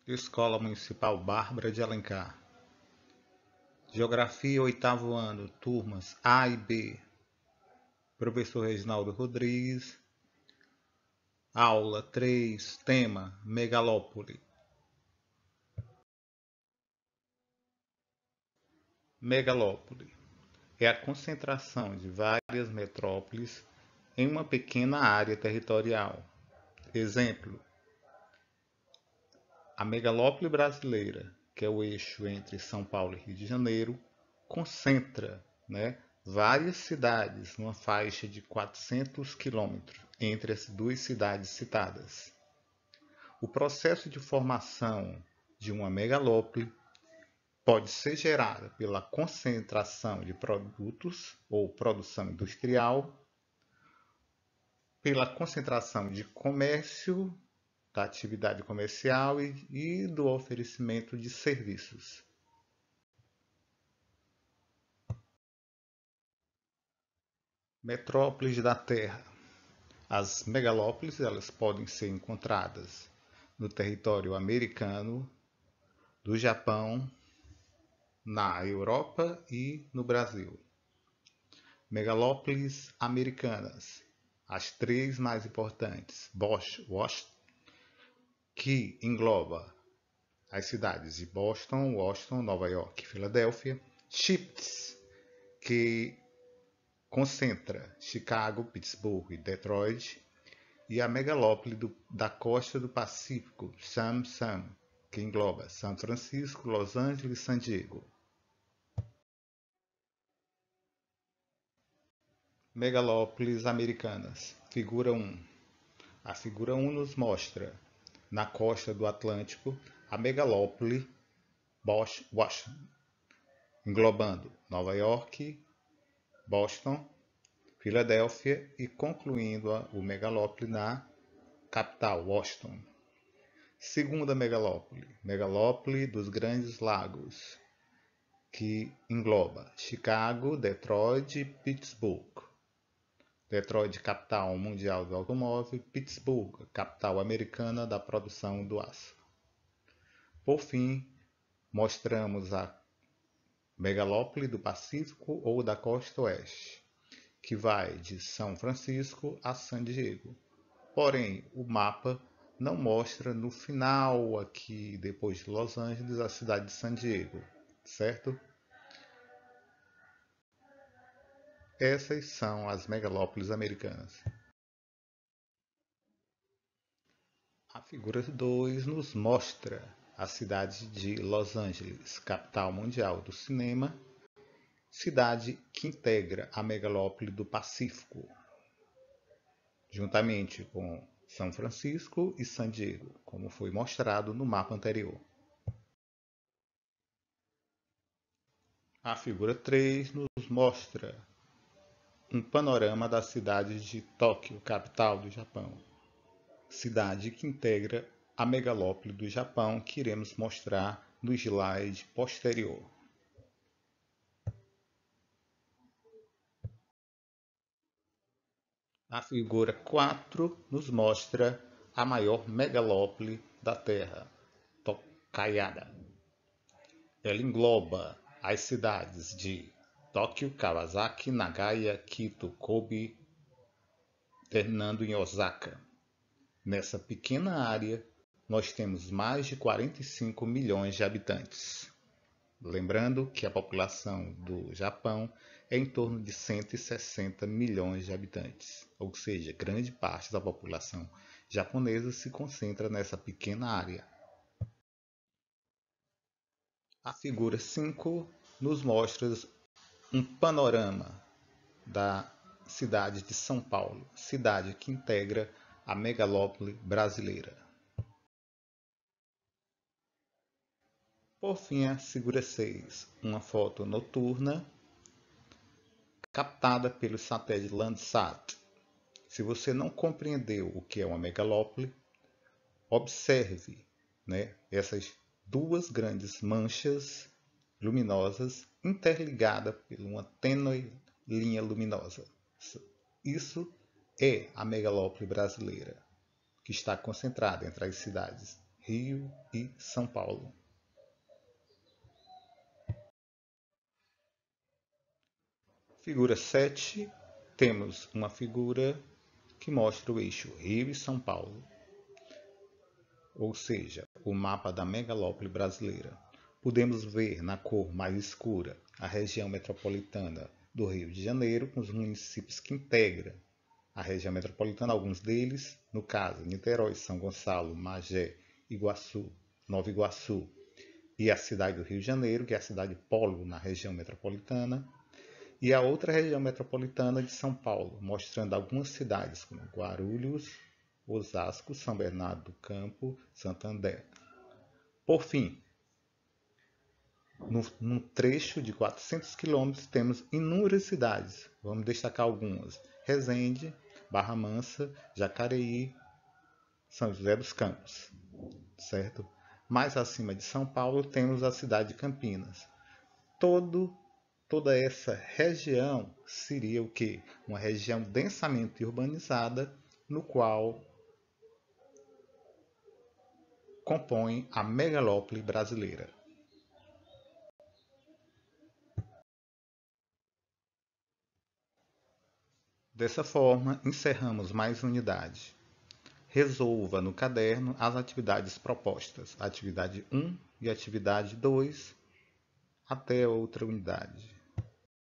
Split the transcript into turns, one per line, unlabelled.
Escola Municipal Bárbara de Alencar. Geografia, oitavo ano, turmas A e B. Professor Reginaldo Rodrigues. Aula 3, tema Megalópole. Megalópole é a concentração de várias metrópoles em uma pequena área territorial. Exemplo: a megalópole brasileira, que é o eixo entre São Paulo e Rio de Janeiro, concentra, várias cidades numa faixa de 400 quilômetros entre as duas cidades citadas. O processo de formação de uma megalópole pode ser gerado pela concentração de produtos ou produção industrial, pela concentração de comércio, da atividade comercial e do oferecimento de serviços. Metrópoles da Terra. As megalópoles elas podem ser encontradas no território americano, do Japão, na Europa e no Brasil. Megalópolis americanas. As três mais importantes: Washington, que engloba as cidades de Boston, Washington, Nova York e Filadélfia. Chips, que concentra Chicago, Pittsburgh e Detroit. E a megalópole da costa do Pacífico, Sam, que engloba São Francisco, Los Angeles e San Diego. Megalópolis americanas. Figura 1. A figura 1 nos mostra, na costa do Atlântico, a megalópole Washington, englobando Nova York, Boston, Filadélfia e concluindo o megalópole na capital, Washington. Segunda megalópole dos Grandes Lagos, que engloba Chicago, Detroit e Pittsburgh. Detroit, capital mundial do automóvel, Pittsburgh, capital americana da produção do aço. Por fim, mostramos a megalópole do Pacífico ou da costa oeste, que vai de São Francisco a San Diego. Porém, o mapa não mostra no final aqui, depois de Los Angeles, a cidade de San Diego, certo? Essas são as megalópoles americanas. A figura 2 nos mostra a cidade de Los Angeles, capital mundial do cinema, cidade que integra a megalópole do Pacífico, juntamente com São Francisco e San Diego, como foi mostrado no mapa anterior. A figura 3 nos mostra um panorama da cidade de Tóquio, capital do Japão, cidade que integra a megalópole do Japão que iremos mostrar no slide posterior. A figura 4 nos mostra a maior megalópole da Terra, Tokayada. Ela engloba as cidades de Tóquio, Kawasaki, Nagaya, Quito, Kobe, terminando em Osaka. Nessa pequena área, nós temos mais de 45 milhões de habitantes. Lembrando que a população do Japão é em torno de 160 milhões de habitantes, ou seja, grande parte da população japonesa se concentra nessa pequena área. A figura 5 nos mostra um panorama da cidade de São Paulo, cidade que integra a megalópole brasileira. Por fim, a figura 6, uma foto noturna captada pelo satélite Landsat. Se você não compreendeu o que é uma megalópole, observe essas duas grandes manchas luminosas interligadas por uma tênue linha luminosa. Isso é a megalópole brasileira, que está concentrada entre as cidades Rio e São Paulo. Figura 7, temos uma figura que mostra o eixo Rio e São Paulo, ou seja, o mapa da megalópole brasileira. Podemos ver na cor mais escura a região metropolitana do Rio de Janeiro, com os municípios que integram a região metropolitana, alguns deles, no caso, Niterói, São Gonçalo, Magé, Iguaçu, Nova Iguaçu, e a cidade do Rio de Janeiro, que é a cidade polo na região metropolitana, e a outra região metropolitana de São Paulo, mostrando algumas cidades como Guarulhos, Osasco, São Bernardo do Campo, Santander. Por fim, num trecho de 400 quilômetros, temos inúmeras cidades. Vamos destacar algumas: Resende, Barra Mansa, Jacareí, São José dos Campos, certo? Mais acima de São Paulo temos a cidade de Campinas. Toda essa região seria o quê? Uma região densamente urbanizada, no qual compõe a megalópole brasileira. Dessa forma, encerramos mais unidade. Resolva no caderno as atividades propostas, atividade 1 e atividade 2, até outra unidade.